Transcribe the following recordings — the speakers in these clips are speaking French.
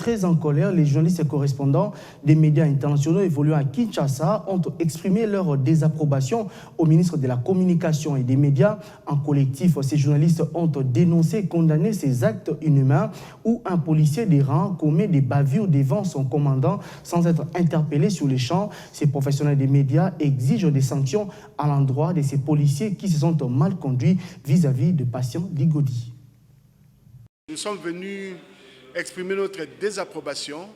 très en colère, les journalistes et correspondants des médias internationaux évoluant à Kinshasa ont exprimé leur désapprobation au ministre de la Communication et des Médias. En collectif, ces journalistes ont dénoncé et condamné ces actes inhumains où un policier des rangs commet des bavures devant son commandant sans être interpellé sur les champs. Ces professionnels des médias exigent des sanctions à l'endroit de ces policiers qui se sont mal conduits vis-à-vis de Patient Ligodi. Nous sommes venus exprimer notre désapprobation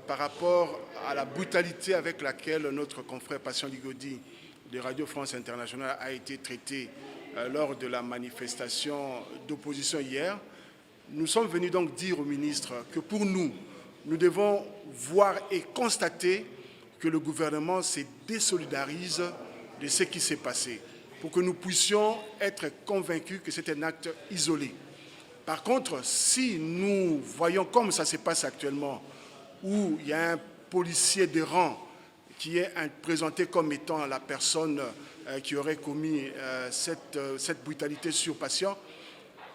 par rapport à la brutalité avec laquelle notre confrère Patient Ligodi de Radio France Internationale a été traité lors de la manifestation d'opposition hier. Nous sommes venus donc dire au ministre que pour nous, nous devons voir et constater que le gouvernement se désolidarise de ce qui s'est passé, pour que nous puissions être convaincus que c'est un acte isolé. Par contre, si nous voyons comme ça se passe actuellement, où il y a un policier de rang qui est présenté comme étant la personne qui aurait commis cette brutalité sur patient,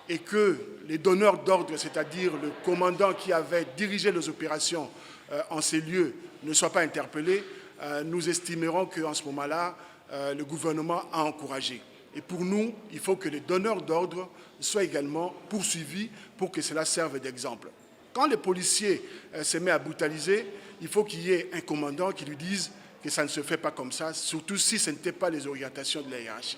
et que les donneurs d'ordre, c'est-à-dire le commandant qui avait dirigé les opérations en ces lieux, ne soient pas interpellés, nous estimerons qu'en ce moment-là, le gouvernement a encouragé. Et pour nous, il faut que les donneurs d'ordre soient également poursuivis pour que cela serve d'exemple. Quand le policier se met à brutaliser, il faut qu'il y ait un commandant qui lui dise que ça ne se fait pas comme ça, surtout si ce n'était pas les orientations de la hiérarchie.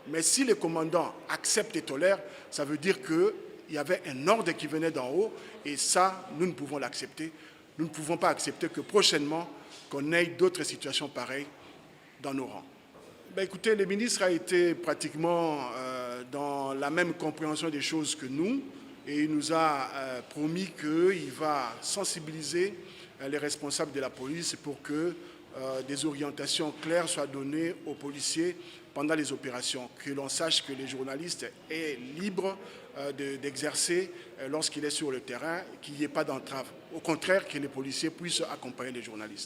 Mais si le commandant accepte et tolère, ça veut dire qu'il y avait un ordre qui venait d'en haut, et ça, nous ne pouvons l'accepter. Nous ne pouvons pas accepter que prochainement, qu'on ait d'autres situations pareilles dans nos rangs. Écoutez, le ministre a été pratiquement dans la même compréhension des choses que nous, et il nous a promis qu'il va sensibiliser les responsables de la police pour que des orientations claires soient données aux policiers pendant les opérations, que l'on sache que les journalistes est libre d'exercer lorsqu'il est sur le terrain, qu'il n'y ait pas d'entrave. Au contraire, que les policiers puissent accompagner les journalistes.